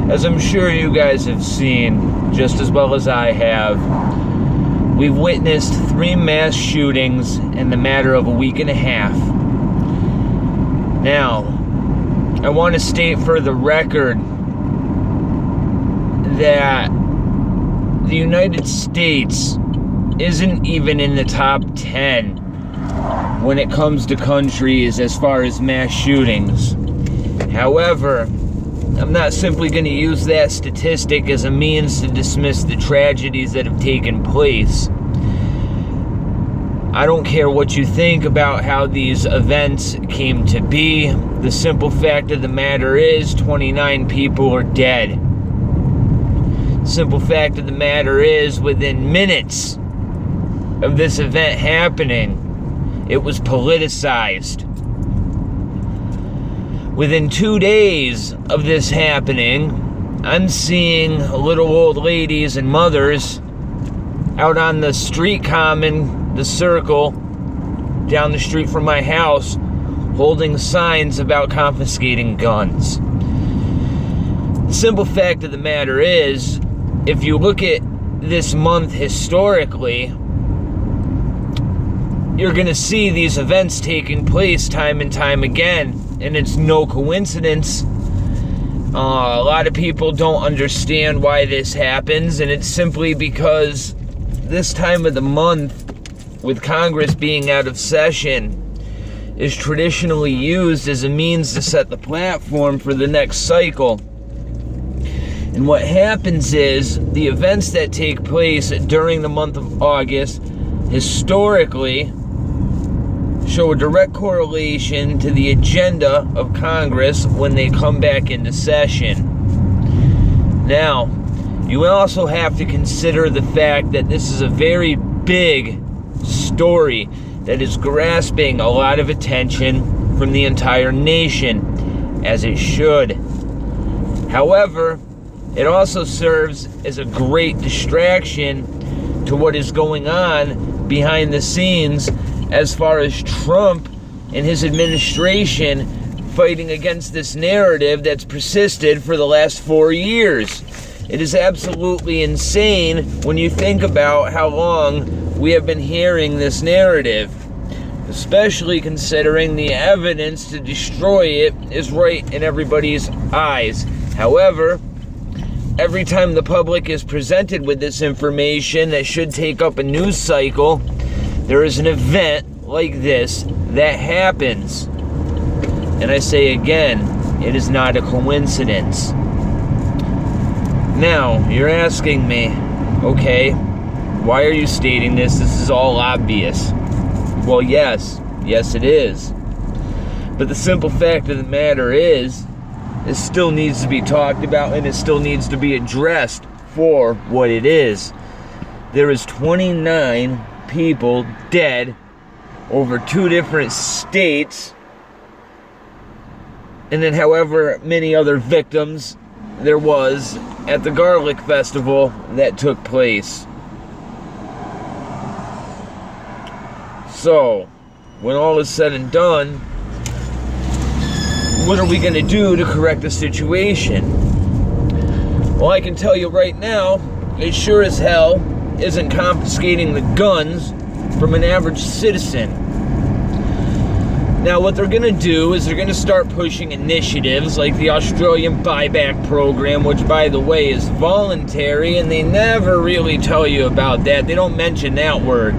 As I'm sure you guys have seen, just as well as I have, we've witnessed 3 mass shootings in the matter of a week and a half. Now, I want to state for the record that the United States isn't even in the top 10 when it comes to countries as far as mass shootings. However, I'm not simply going to use that statistic as a means to dismiss the tragedies that have taken place. I don't care what you think about how these events came to be. The simple fact of the matter is 29 people are dead. Simple fact of the matter is, within minutes of this event happening, it was politicized. Within 2 days of this happening, I'm seeing little old ladies and mothers out on the street common, the circle, down the street from my house, holding signs about confiscating guns. The simple fact of the matter is, if you look at this month historically, you're going to see these events taking place time and time again, and it's no coincidence. A lot of people don't understand why this happens, and it's simply because this time of the month, with Congress being out of session, is traditionally used as a means to set the platform for the next cycle. And what happens is, the events that take place during the month of August, historically, show a direct correlation to the agenda of Congress when they come back into session. Now, you also have to consider the fact that this is a very big story that is grasping a lot of attention from the entire nation, as it should. However, it also serves as a great distraction to what is going on behind the scenes as far as Trump and his administration fighting against this narrative that's persisted for the last 4 years. It is absolutely insane when you think about how long we have been hearing this narrative, especially considering the evidence to destroy it is right in everybody's eyes. However, every time the public is presented with this information that should take up a news cycle, there is an event like this that happens. And I say again, it is not a coincidence. Now, you're asking me, okay, why are you stating this? This is all obvious. Well, yes it is. But the simple fact of the matter is, it still needs to be talked about and it still needs to be addressed for what it is. There is 29 people dead over 2 different states, and then however many other victims there was at the Garlic Festival that took place. So, when all is said and done, what are we going to do to correct the situation? Well, I can tell you right now, it sure as hell isn't confiscating the guns from an average citizen. Now, what they're going to do is they're going to start pushing initiatives like the Australian buyback program, which, by the way, is voluntary, and they never really tell you about that. They don't mention that word.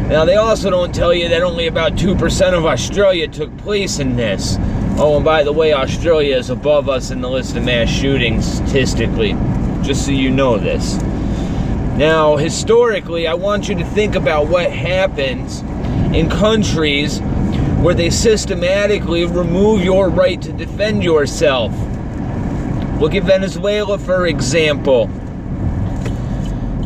Now, they also don't tell you that only about 2% of Australia took place in this. Oh, and by the way, Australia is above us in the list of mass shootings statistically, just so you know this. Now, historically, I want you to think about what happens in countries where they systematically remove your right to defend yourself. Look at Venezuela, for example.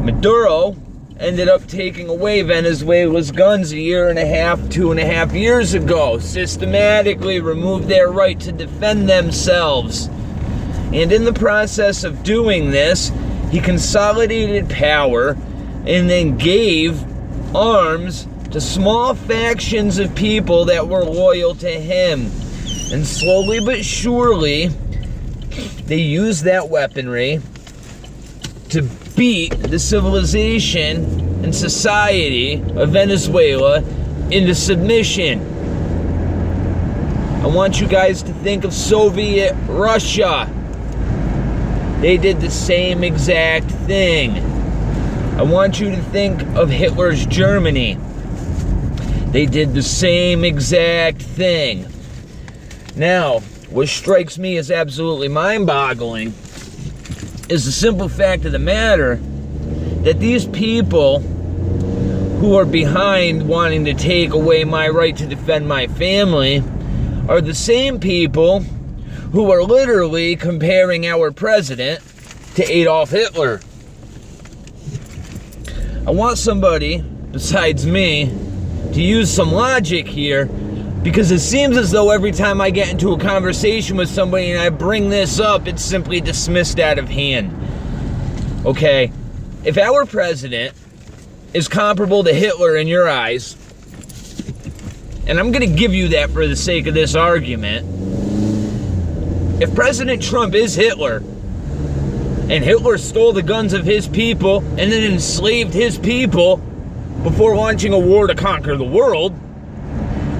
Maduro ended up taking away Venezuela's guns 2.5 years ago. Systematically removed their right to defend themselves. And in the process of doing this, he consolidated power and then gave arms to small factions of people that were loyal to him. And slowly but surely, They used that weaponry to beat the civilization and society of Venezuela into submission. I want you guys to think of Soviet Russia. They did the same exact thing. I want you to think of Hitler's Germany. They did the same exact thing. Now, what strikes me as absolutely mind-boggling is the simple fact of the matter that these people who are behind wanting to take away my right to defend my family are the same people who are literally comparing our president to Adolf Hitler. I want somebody besides me to use some logic here, because it seems as though every time I get into a conversation with somebody and I bring this up, it's simply dismissed out of hand. Okay, if our president is comparable to Hitler in your eyes, and I'm going to give you that for the sake of this argument, if President Trump is Hitler, and Hitler stole the guns of his people and then enslaved his people before launching a war to conquer the world,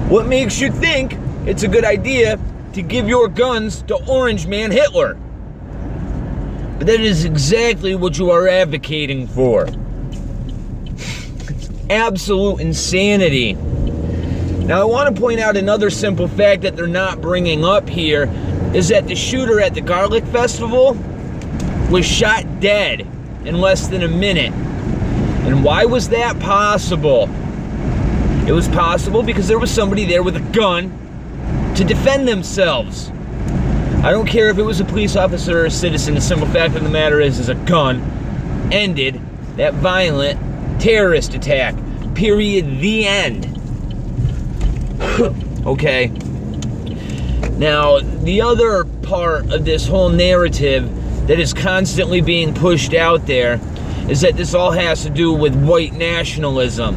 what makes you think it's a good idea to give your guns to Orange Man Hitler? But that is exactly what you are advocating for. It's absolute insanity. Now, I want to point out another simple fact that they're not bringing up here, is that the shooter at the Garlic Festival was shot dead in less than a minute. And why was that possible? It was possible because there was somebody there with a gun to defend themselves. I don't care if it was a police officer or a citizen. The simple fact of the matter is a gun ended that violent terrorist attack. Period. The end. Okay. Now, the other part of this whole narrative that is constantly being pushed out there is that this all has to do with white nationalism.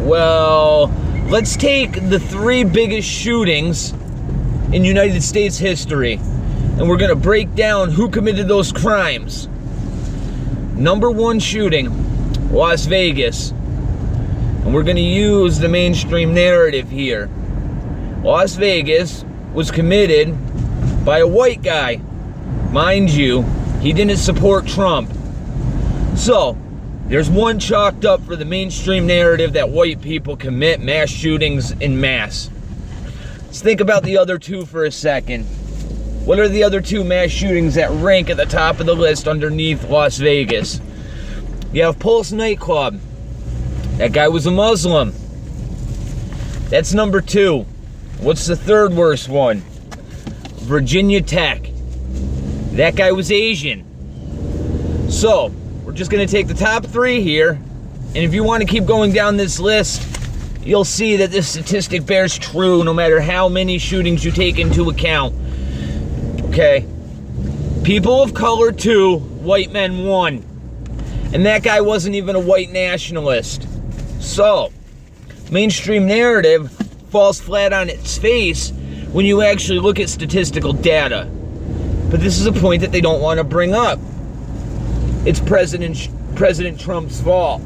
Well, let's take the 3 biggest shootings in United States history, and we're going to break down who committed those crimes. Number 1 shooting, Las Vegas. And we're going to use the mainstream narrative here. Las Vegas was committed by a white guy. Mind you, he didn't support Trump. So, there's one chalked up for the mainstream narrative that white people commit mass shootings in mass. Let's think about the other 2 for a second. What are the other 2 mass shootings that rank at the top of the list underneath Las Vegas? You have Pulse nightclub. That guy was a Muslim. That's number 2. What's the 3rd worst one? Virginia Tech. That guy was Asian. So, we're just going to take the top 3 here, and if you want to keep going down this list, you'll see that this statistic bears true no matter how many shootings you take into account. Okay. People of color 2, white men 1. And that guy wasn't even a white nationalist. So, mainstream narrative falls flat on its face when you actually look at statistical data. But this is a point that they don't want to bring up. It's President Trump's fault.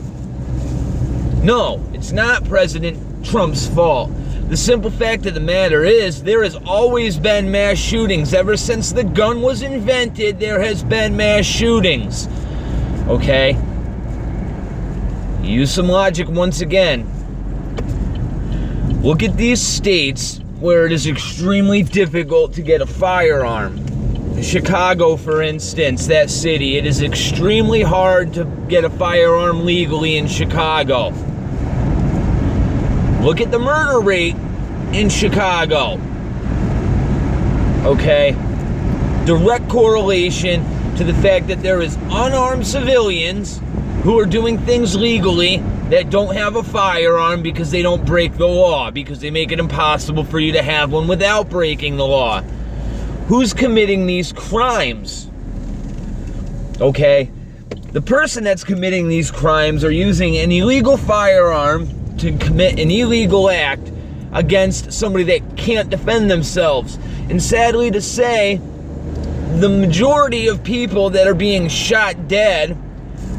No, it's not President Trump's fault. The simple fact of the matter is there has always been mass shootings. Ever since the gun was invented, there has been mass shootings. Okay? Use some logic once again. Look at these states where it is extremely difficult to get a firearm. Chicago, for instance, that city, it is extremely hard to get a firearm legally in Chicago. Look at the murder rate in Chicago. Okay? Direct correlation to the fact that there is unarmed civilians who are doing things legally that don't have a firearm because they don't break the law, because they make it impossible for you to have one without breaking the law. Who's committing these crimes? Okay? The person that's committing these crimes are using an illegal firearm to commit an illegal act against somebody that can't defend themselves. And sadly to say, the majority of people that are being shot dead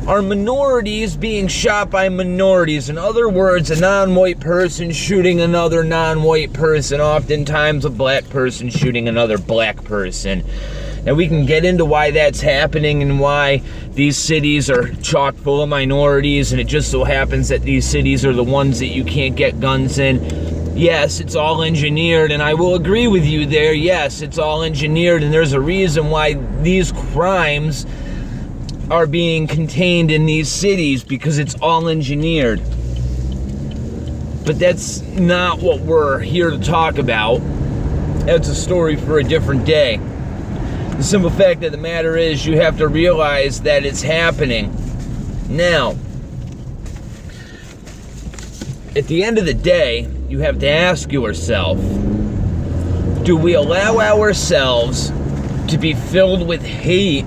are minorities being shot by minorities. In other words, a non-white person shooting another non-white person, oftentimes a black person shooting another black person. And we can get into why that's happening and why these cities are chock full of minorities, and it just so happens that these cities are the ones that you can't get guns in. Yes, it's all engineered, and I will agree with you there. Yes, it's all engineered, and there's a reason why these crimes are being contained in these cities, because it's all engineered. But that's not what we're here to talk about. That's a story for a different day. The simple fact of the matter is, you have to realize that it's happening. Now, at the end of the day, you have to ask yourself, do we allow ourselves to be filled with hate?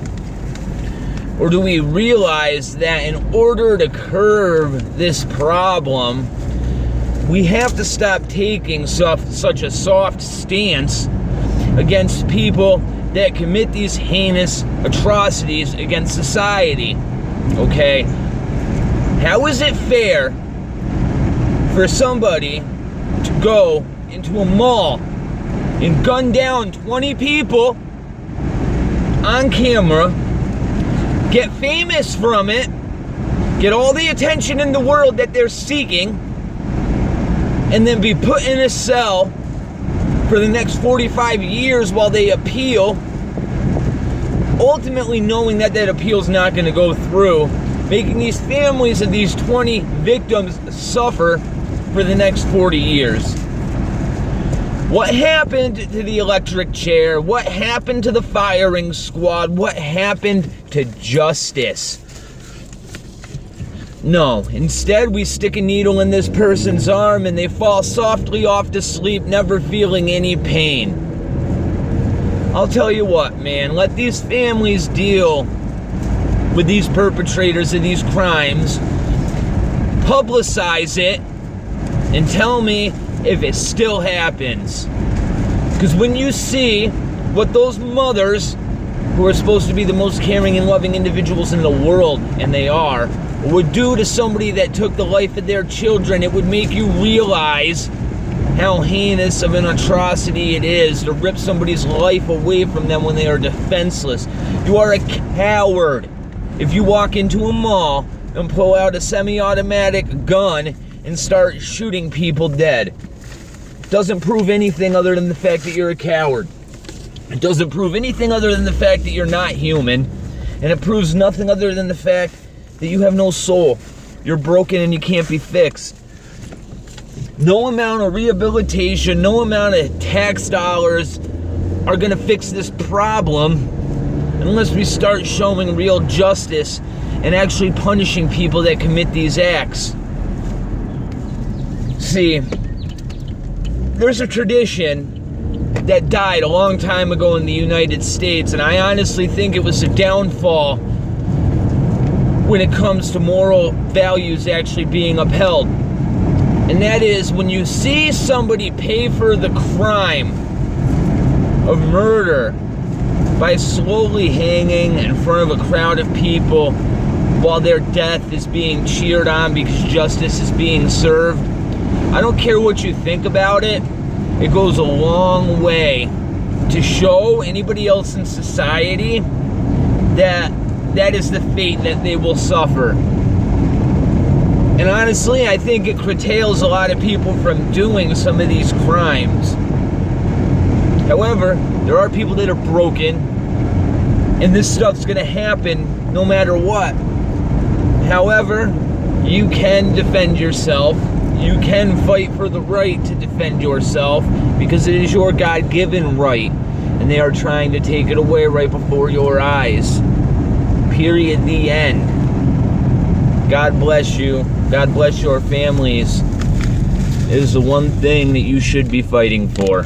Or do we realize that in order to curb this problem, we have to stop taking such a soft stance against people that commit these heinous atrocities against society? Okay? How is it fair for somebody to go into a mall and gun down 20 people on camera, get famous from it, get all the attention in the world that they're seeking, and then be put in a cell for the next 45 years while they appeal, ultimately knowing that that appeal's not going to go through, making these families of these 20 victims suffer for the next 40 years? What happened to the electric chair? What happened to the firing squad? What happened to justice? No, instead we stick a needle in this person's arm and they fall softly off to sleep, never feeling any pain. I'll tell you what, man, let these families deal with these perpetrators of these crimes, publicize it, and tell me if it still happens. Because when you see what those mothers, who are supposed to be the most caring and loving individuals in the world, and they are, would do to somebody that took the life of their children, it would make you realize how heinous of an atrocity it is to rip somebody's life away from them when they are defenseless. You are a coward if you walk into a mall and pull out a semi-automatic gun and start shooting people dead. Doesn't prove anything other than the fact that you're a coward. It doesn't prove anything other than the fact that you're not human. And it proves nothing other than the fact that you have no soul. You're broken and you can't be fixed. No amount of rehabilitation, no amount of tax dollars are going to fix this problem unless we start showing real justice and actually punishing people that commit these acts. See, there's a tradition that died a long time ago in the United States, and I honestly think it was a downfall when it comes to moral values actually being upheld. And that is, when you see somebody pay for the crime of murder by slowly hanging in front of a crowd of people while their death is being cheered on because justice is being served, I don't care what you think about it, it goes a long way to show anybody else in society that that is the fate that they will suffer. And honestly, I think it curtails a lot of people from doing some of these crimes. However, there are people that are broken, and this stuff's gonna happen no matter what. However, you can defend yourself. You can fight for the right to defend yourself because it is your God-given right, and they are trying to take it away right before your eyes. Period. The end. God bless you. God bless your families. It is the one thing that you should be fighting for.